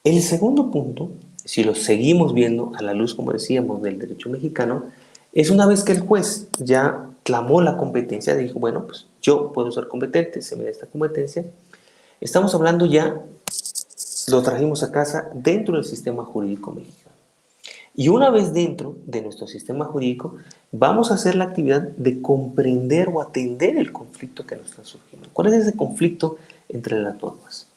El segundo punto, si lo seguimos viendo a la luz, como decíamos, del derecho mexicano, es una vez que el juez ya clamó la competencia, dijo, bueno, pues yo puedo ser competente, se me da esta competencia, estamos hablando ya, lo trajimos a casa dentro del sistema jurídico mexicano. Y una vez dentro de nuestro sistema jurídico, vamos a hacer la actividad de comprender o atender el conflicto que nos está surgiendo. ¿Cuál es ese conflicto entre las normas?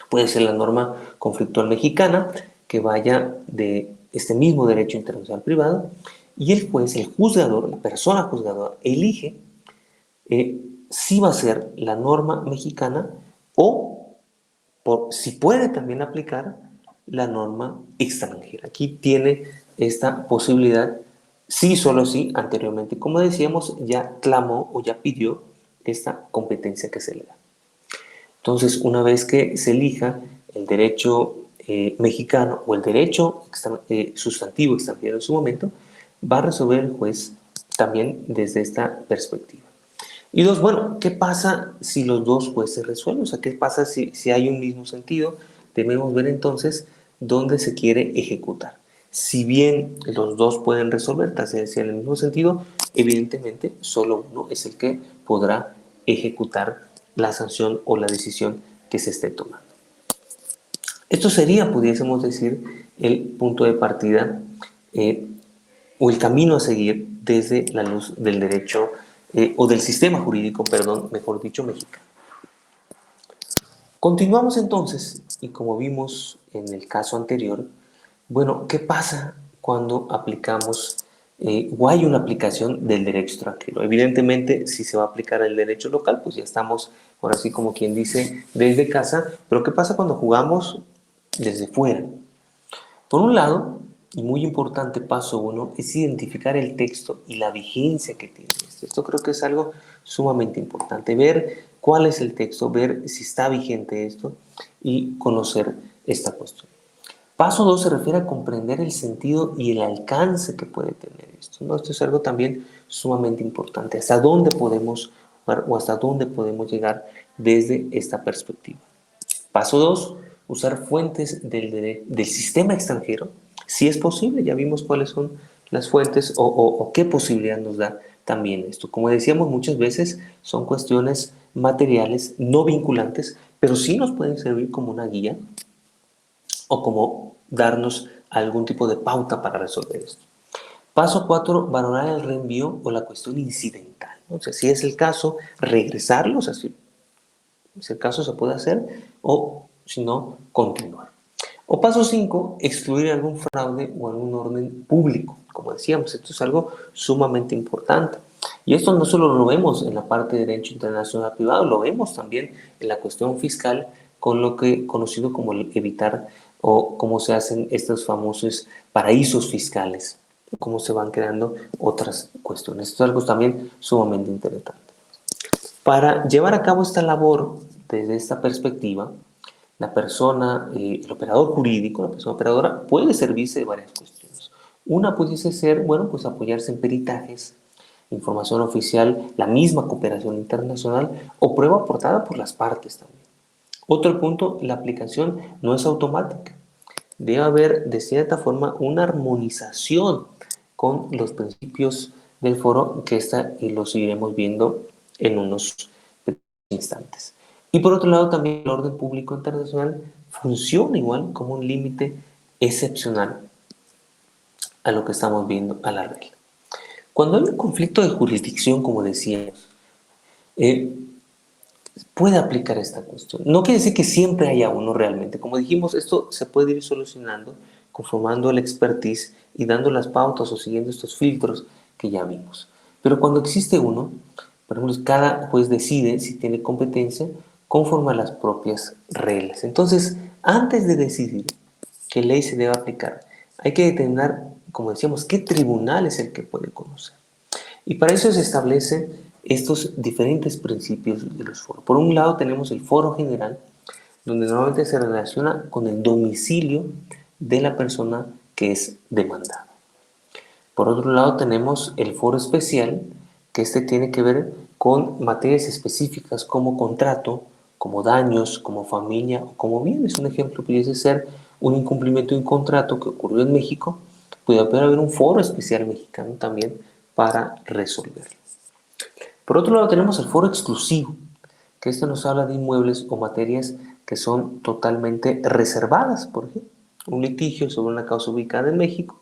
Puede ser la norma conflictual mexicana, que vaya de este mismo derecho internacional privado, y el juez, el juzgador, la persona juzgadora, elige si va a ser la norma mexicana o si puede también aplicar la norma extranjera. Aquí tiene esta posibilidad, sí, solo sí, anteriormente, como decíamos, ya clamó o ya pidió esta competencia que se le da. Entonces, una vez que se elija el derecho mexicano o el derecho sustantivo extranjero en su momento, va a resolver el juez también desde esta perspectiva. Y dos, bueno, ¿qué pasa si los dos jueces resuelven? O sea, ¿qué pasa si hay un mismo sentido? Debemos ver entonces dónde se quiere ejecutar. Si bien los dos pueden resolver, tal vez en el mismo sentido, evidentemente solo uno es el que podrá ejecutar la sanción o la decisión que se esté tomando. Esto sería, pudiésemos decir, el punto de partida o el camino a seguir desde la luz del derecho o del sistema jurídico, perdón, mejor dicho, mexicano. Continuamos entonces, y como vimos en el caso anterior, bueno, ¿qué pasa cuando aplicamos o hay una aplicación del derecho extranjero? Evidentemente, si se va a aplicar el derecho local, pues ya estamos, ahora sí como quien dice, desde casa, pero ¿qué pasa cuando jugamos desde fuera? Por un lado, y muy importante, paso uno, es identificar el texto y la vigencia que tiene esto. Esto creo que es algo sumamente importante, ver cuál es el texto, ver si está vigente esto y conocer esta cuestión. Paso 2 se refiere a comprender el sentido y el alcance que puede tener esto, ¿no? Esto es algo también sumamente importante, hasta dónde podemos o hasta dónde podemos llegar desde esta perspectiva. Paso 2, usar fuentes del sistema extranjero, si es posible, ya vimos cuáles son las fuentes o qué posibilidad nos da también esto. Como decíamos, muchas veces son cuestiones materiales no vinculantes, pero sí nos pueden servir como una guía o como darnos algún tipo de pauta para resolver esto. Paso 4, valorar el reenvío o la cuestión incidental, ¿no? O sea, si es el caso, regresarlo, o sea, si el caso se puede hacer, o si no, continuar. O paso 5, excluir algún fraude o algún orden público. Como decíamos, esto es algo sumamente importante. Y esto no solo lo vemos en la parte de derecho internacional privado, lo vemos también en la cuestión fiscal, con lo que conocido como el evitar o cómo se hacen estos famosos paraísos fiscales, cómo se van creando otras cuestiones. Esto es algo también sumamente interesante. Para llevar a cabo esta labor desde esta perspectiva, la persona, el operador jurídico, la persona operadora, puede servirse de varias cuestiones. Una pudiese ser, bueno, pues apoyarse en peritajes, información oficial, la misma cooperación internacional o prueba aportada por las partes también. Otro punto, la aplicación no es automática. Debe haber, de cierta forma, una armonización con los principios del foro, que los iremos viendo en unos instantes. Y por otro lado, también el orden público internacional funciona igual como un límite excepcional a lo que estamos viendo, a la regla. Cuando hay un conflicto de jurisdicción, como decíamos, puede aplicar esta cuestión. No quiere decir que siempre haya uno realmente. Como dijimos, esto se puede ir solucionando conformando el expertise y dando las pautas o siguiendo estos filtros que ya vimos. Pero cuando existe uno, por ejemplo, cada juez decide si tiene competencia conforme a las propias reglas. Entonces, antes de decidir qué ley se debe aplicar, hay que determinar, como decíamos, qué tribunal es el que puede conocer. Y para eso se establecen estos diferentes principios de los foros. Por un lado tenemos el foro general, donde normalmente se relaciona con el domicilio de la persona que es demandada. Por otro lado tenemos el foro especial, que este tiene que ver con materias específicas como contrato, como daños, como familia o como bienes. Un ejemplo pudiese ser un incumplimiento de un contrato que ocurrió en México, puede haber un foro especial mexicano también para resolverlo. Por otro lado tenemos el foro exclusivo, que esto nos habla de inmuebles o materias que son totalmente reservadas, por ejemplo, un litigio sobre una causa ubicada en México,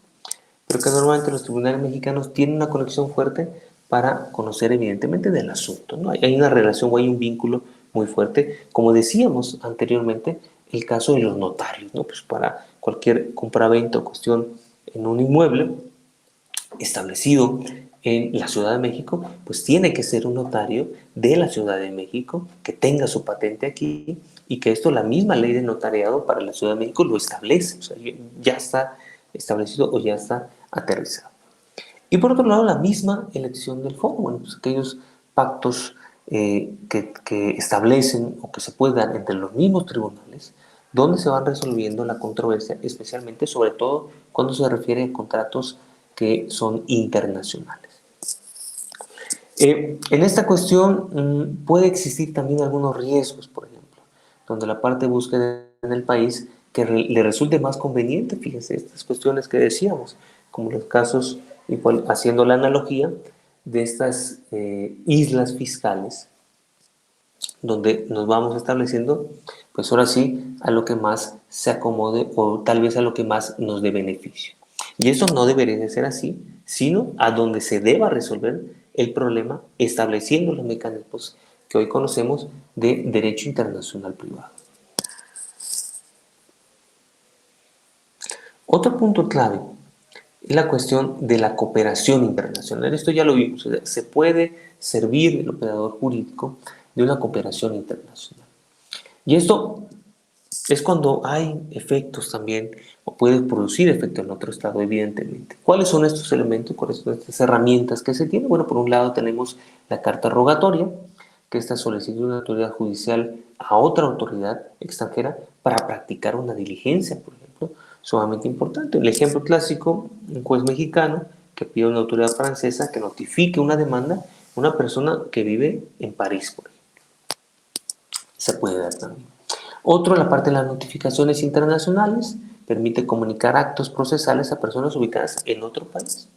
pero que normalmente los tribunales mexicanos tienen una conexión fuerte para conocer evidentemente del asunto, ¿no? Hay una relación o hay un vínculo muy fuerte, como decíamos anteriormente, el caso de los notarios, ¿no? Pues para cualquier compraventa o cuestión en un inmueble establecido en la Ciudad de México, pues tiene que ser un notario de la Ciudad de México que tenga su patente aquí y que esto la misma ley de notariado para la Ciudad de México lo establece, o sea, ya está establecido o ya está aterrizado. Y por otro lado, la misma elección del foro, bueno, pues aquellos pactos que establecen o que se pueden dar entre los mismos tribunales, donde se van resolviendo la controversia, especialmente, sobre todo, cuando se refiere a contratos que son internacionales. En esta cuestión puede existir también algunos riesgos, por ejemplo, donde la parte busque en el país que le resulte más conveniente, fíjense, estas cuestiones que decíamos, como los casos, igual, haciendo la analogía de estas islas fiscales, donde nos vamos estableciendo, pues ahora sí, a lo que más se acomode o tal vez a lo que más nos dé beneficio. Y eso no debería de ser así, sino a donde se deba resolver el problema estableciendo los mecanismos que hoy conocemos de derecho internacional privado. Otro punto clave es la cuestión de la cooperación internacional. Esto ya lo vimos, se puede servir el operador jurídico de una cooperación internacional. Y esto es cuando hay efectos también, o puede producir efectos en otro estado, evidentemente. ¿Cuáles son estos elementos, cuáles son estas herramientas que se tienen? Bueno, por un lado tenemos la carta rogatoria, que esta solicita una autoridad judicial a otra autoridad extranjera para practicar una diligencia, por ejemplo, sumamente importante. El ejemplo clásico, un juez mexicano que pide a una autoridad francesa que notifique una demanda a una persona que vive en París, por ejemplo. Se puede dar también. Otro, la parte de las notificaciones internacionales, permite comunicar actos procesales a personas ubicadas en otro país.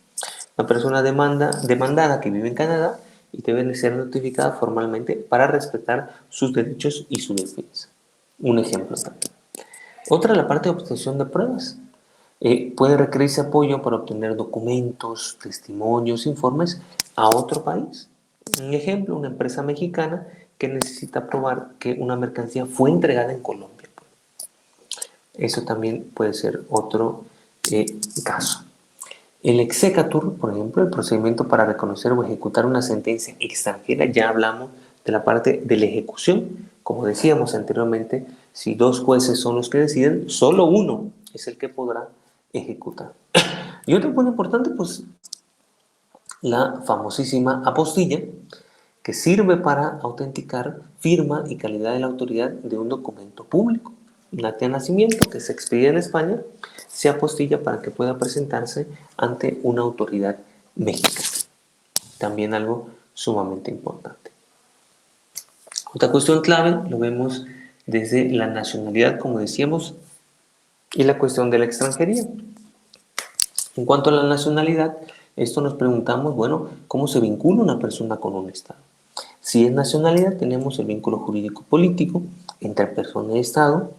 Una persona demandada que vive en Canadá y debe ser notificada formalmente para respetar sus derechos y su defensa. Un ejemplo también. Otra, la parte de obtención de pruebas. Puede requerirse apoyo para obtener documentos, testimonios, informes a otro país. Un ejemplo, una empresa mexicana que necesita probar que una mercancía fue entregada en Colombia. Eso también puede ser otro caso. El exequatur, por ejemplo, el procedimiento para reconocer o ejecutar una sentencia extranjera, ya hablamos de la parte de la ejecución. Como decíamos anteriormente, si dos jueces son los que deciden, solo uno es el que podrá ejecutar. Y otro punto importante, pues la famosísima apostilla, que sirve para autenticar firma y calidad de la autoridad de un documento público. Un acta de nacimiento que se expide en España se apostilla para que pueda presentarse ante una autoridad mexicana. También algo sumamente importante. Otra cuestión clave lo vemos desde la nacionalidad, como decíamos, y la cuestión de la extranjería. En cuanto a la nacionalidad, esto nos preguntamos, bueno, ¿cómo se vincula una persona con un Estado? Si es nacionalidad, tenemos el vínculo jurídico político entre persona y Estado.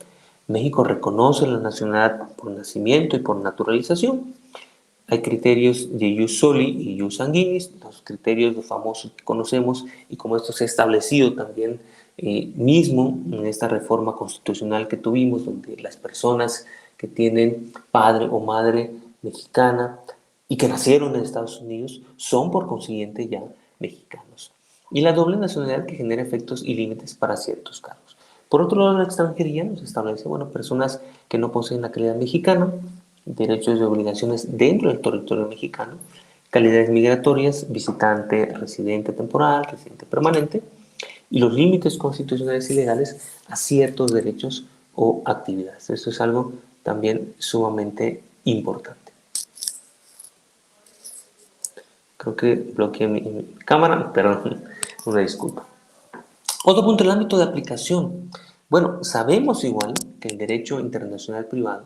México reconoce la nacionalidad por nacimiento y por naturalización. Hay criterios de ius soli y ius sanguinis, los criterios de famosos que conocemos, y como esto se ha establecido también mismo en esta reforma constitucional que tuvimos, donde las personas que tienen padre o madre mexicana y que nacieron en Estados Unidos son por consiguiente ya mexicanos. Y la doble nacionalidad que genera efectos y límites para ciertos cargos. Por otro lado, la extranjería nos establece, bueno, personas que no poseen la calidad mexicana, derechos y obligaciones dentro del territorio mexicano, calidades migratorias, visitante, residente temporal, residente permanente, y los límites constitucionales y legales a ciertos derechos o actividades. Esto es algo también sumamente importante. Creo que bloqueé mi cámara, perdón, una disculpa. Otro punto, el ámbito de aplicación. Bueno, sabemos igual que el derecho internacional privado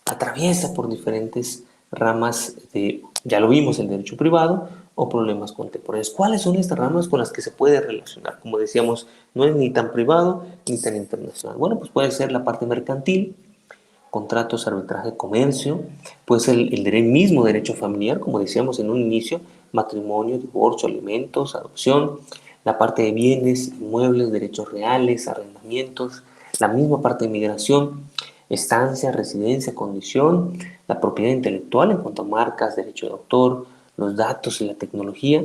atraviesa por diferentes ramas de, ya lo vimos, el derecho privado o problemas contemporáneos. ¿Cuáles son estas ramas con las que se puede relacionar? Como decíamos, no es ni tan privado ni tan internacional. Bueno, pues puede ser la parte mercantil, contratos, arbitraje, comercio, puede ser el mismo derecho familiar, como decíamos en un inicio, matrimonio, divorcio, alimentos, adopción, la parte de bienes, inmuebles, derechos reales, arrendamientos, la misma parte de migración, estancia, residencia, condición, la propiedad intelectual en cuanto a marcas, derecho de autor, los datos y la tecnología.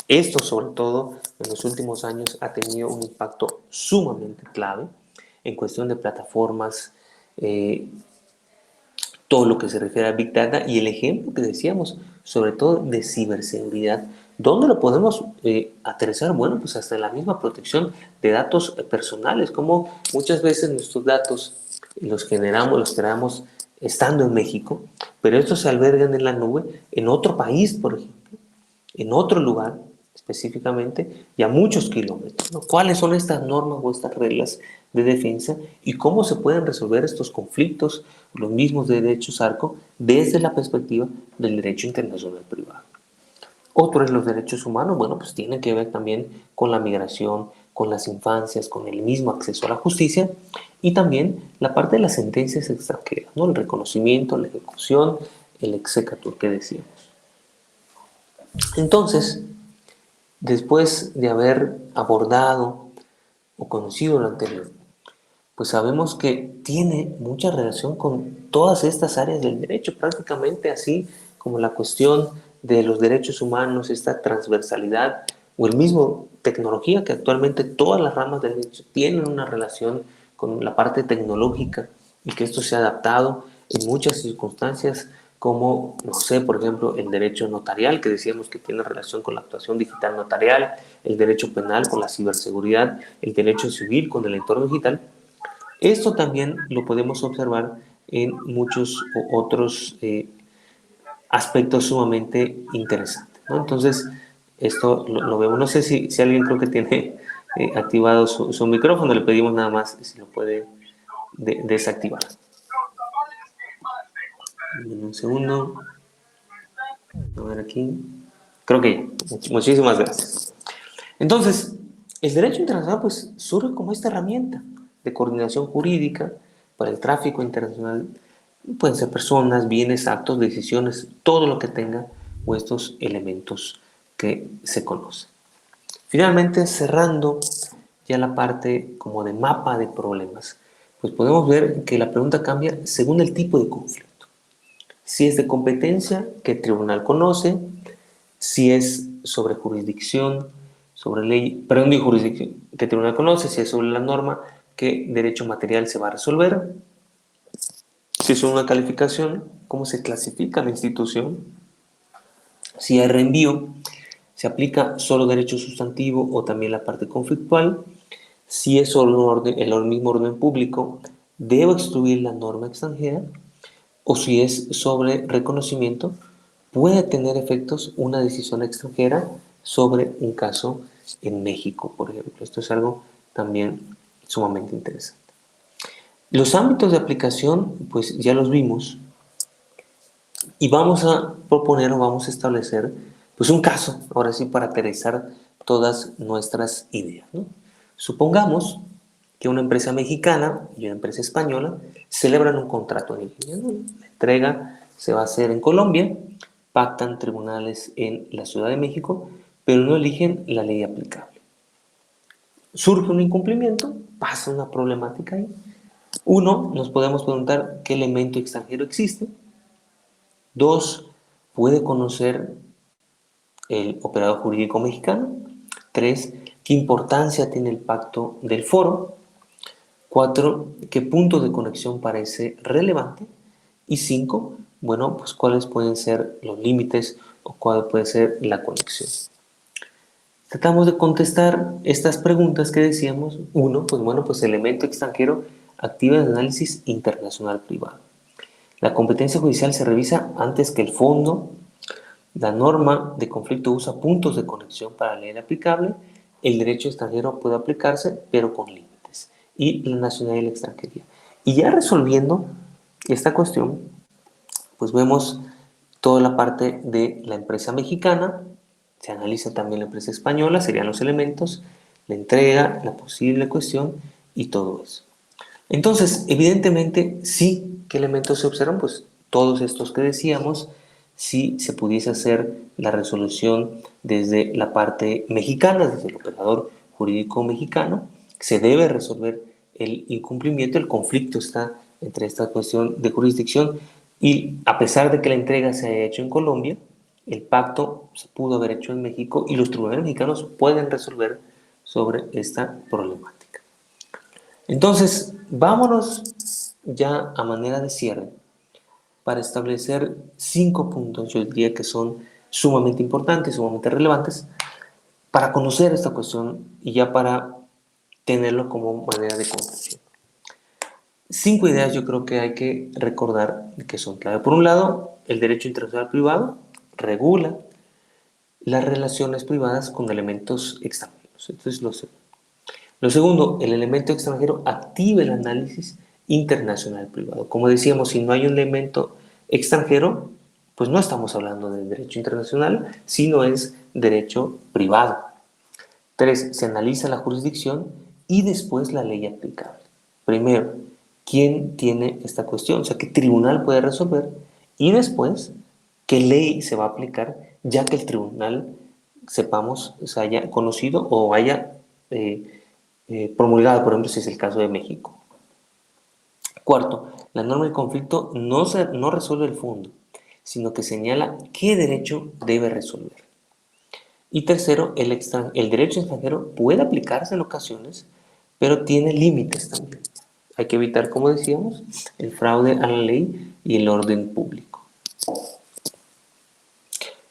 Esto, sobre todo, en los últimos años ha tenido un impacto sumamente clave en cuestión de plataformas, eh, todo lo que se refiere a Big Data y el ejemplo que decíamos, sobre todo de ciberseguridad. ¿Dónde lo podemos aterrizar? Bueno, pues hasta en la misma protección de datos personales, como muchas veces nuestros datos los creamos estando en México, pero estos se albergan en la nube en otro país, por ejemplo, en otro lugar específicamente y a muchos kilómetros, ¿no? ¿Cuáles son estas normas o estas reglas de defensa y cómo se pueden resolver estos conflictos, los mismos derechos ARCO, desde la perspectiva del derecho internacional privado? Otro es los derechos humanos, bueno, pues tienen que ver también con la migración, con las infancias, con el mismo acceso a la justicia y también la parte de las sentencias extranjeras, ¿no? El reconocimiento, la ejecución, el exequatur que decíamos. Entonces, después de haber abordado o conocido lo anterior, pues sabemos que tiene mucha relación con todas estas áreas del derecho, prácticamente así como la cuestión de los derechos humanos, esta transversalidad o el mismo tecnología, que actualmente todas las ramas del derecho tienen una relación con la parte tecnológica y que esto se ha adaptado en muchas circunstancias como, no sé, por ejemplo, el derecho notarial, que decíamos que tiene relación con la actuación digital notarial, el derecho penal con la ciberseguridad, el derecho civil con el entorno digital. Esto también lo podemos observar en muchos otros aspectos sumamente interesantes, ¿no? Entonces, esto lo vemos. No sé si alguien creo que tiene activado su micrófono, le pedimos nada más si lo puede desactivar. Un segundo. A ver aquí. Creo que ya. Muchísimas gracias. Entonces, el derecho internacional pues surge como esta herramienta de coordinación jurídica para el tráfico internacional. Pueden ser personas, bienes, actos, decisiones, todo lo que tenga o estos elementos que se conocen. Finalmente, cerrando ya la parte como de mapa de problemas, pues podemos ver que la pregunta cambia según el tipo de conflicto. Si es de competencia, ¿qué tribunal conoce? Si es sobre jurisdicción, sobre ley, perdón, de jurisdicción, ¿qué tribunal conoce? Si es sobre la norma, ¿qué derecho material se va a resolver? Si es una calificación, ¿cómo se clasifica la institución? Si hay reenvío, ¿se aplica solo derecho sustantivo o también la parte conflictual? Si es solo el mismo orden público, ¿debo excluir la norma extranjera? O si es sobre reconocimiento, puede tener efectos una decisión extranjera sobre un caso en México, por ejemplo. Esto es algo también sumamente interesante. Los ámbitos de aplicación, pues ya los vimos y vamos a proponer o vamos a establecer pues un caso, ahora sí, para aterrizar todas nuestras ideas, ¿no? Supongamos que una empresa mexicana y una empresa española celebran un contrato en línea, ¿no? La entrega se va a hacer en Colombia, pactan tribunales en la Ciudad de México, pero no eligen la ley aplicable. Surge un incumplimiento, pasa una problemática ahí. Uno, nos podemos preguntar qué elemento extranjero existe. Dos, puede conocer el operador jurídico mexicano. 3, qué importancia tiene el pacto del foro. 4, qué punto de conexión parece relevante. Y 5, bueno, pues cuáles pueden ser los límites o cuál puede ser la conexión. Tratamos de contestar estas preguntas que decíamos. 1, pues bueno, pues elemento extranjero activa el análisis internacional privado. La competencia judicial se revisa antes que el fondo. La norma de conflicto usa puntos de conexión para la ley aplicable. El derecho extranjero puede aplicarse, pero con límites. Y la nacionalidad y la extranjería. Y ya resolviendo esta cuestión, pues vemos toda la parte de la empresa mexicana, se analiza también la empresa española, serían los elementos, la entrega, la posible cuestión y todo eso. Entonces, evidentemente, sí, ¿qué elementos se observan? Pues todos estos que decíamos, si se pudiese hacer la resolución desde la parte mexicana, desde el operador jurídico mexicano, se debe resolver el incumplimiento, el conflicto está entre esta cuestión de jurisdicción y a pesar de que la entrega se haya hecho en Colombia, el pacto se pudo haber hecho en México y los tribunales mexicanos pueden resolver sobre esta problemática. Entonces, vámonos ya a manera de cierre para establecer 5 puntos, yo diría que son sumamente importantes, sumamente relevantes, para conocer esta cuestión y ya para tenerlo como manera de conclusión. 5 ideas yo creo que hay que recordar que son clave. Por un lado, el derecho internacional privado regula las relaciones privadas con elementos extranjeros. Esto es lo segundo. Lo segundo, el elemento extranjero activa el análisis internacional privado. Como decíamos, si no hay un elemento extranjero, pues no estamos hablando de derecho internacional, sino es derecho privado. 3, se analiza la jurisdicción y después la ley aplicable. Primero, ¿quién tiene esta cuestión? O sea, ¿qué tribunal puede resolver? Y después, ¿qué ley se va a aplicar ya que el tribunal, sepamos, se haya conocido o haya promulgado, por ejemplo, si es el caso de México? Cuarto, la norma de conflicto no resuelve el fondo, sino que señala qué derecho debe resolver. Y tercero, el derecho extranjero puede aplicarse en ocasiones, pero tiene límites también. Hay que evitar, como decíamos, el fraude a la ley y el orden público.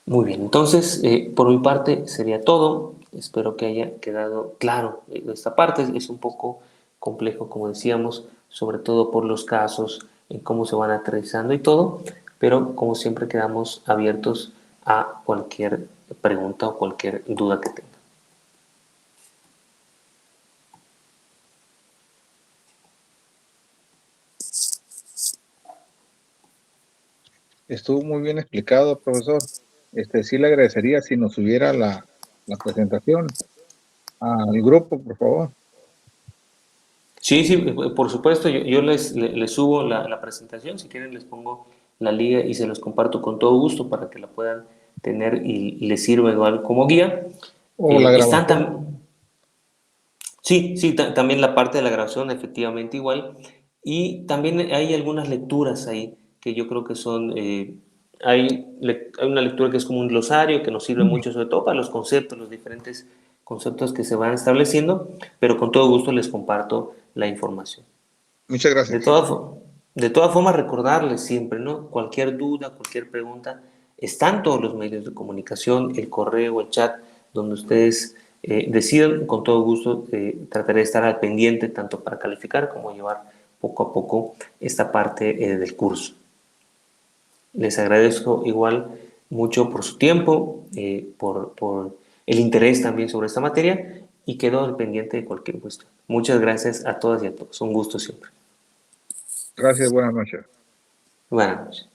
Muy bien, entonces, por mi parte sería todo. Espero que haya quedado claro esta parte. Es un poco complejo, como decíamos, sobre todo por los casos, en cómo se van aterrizando y todo, pero como siempre quedamos abiertos a cualquier pregunta o cualquier duda que tenga. Estuvo muy bien explicado, profesor. Sí le agradecería si nos subiera la presentación al grupo, por favor. Sí, sí, por supuesto, yo les subo la presentación, si quieren les pongo la liga y se los comparto con todo gusto para que la puedan tener y les sirva igual como guía. O la Están grabación. sí, sí, también la parte de la grabación, efectivamente igual. Y también hay algunas lecturas ahí que yo creo que son, hay una lectura que es como un glosario que nos sirve mucho, sobre todo para los conceptos, los diferentes conceptos que se van estableciendo, pero con todo gusto les comparto la información. Muchas De gracias. todas, de todas formas, recordarles siempre, ¿no? Cualquier duda, cualquier pregunta, están todos los medios de comunicación, el correo, el chat, donde ustedes decidan, con todo gusto trataré de estar al pendiente tanto para calificar como llevar poco a poco esta parte del curso. Les agradezco igual mucho por su tiempo, por el interés también sobre esta materia y quedo al pendiente de cualquier cuestión. Muchas gracias a todas y a todos. Un gusto siempre. Gracias, buenas noches. Buenas noches.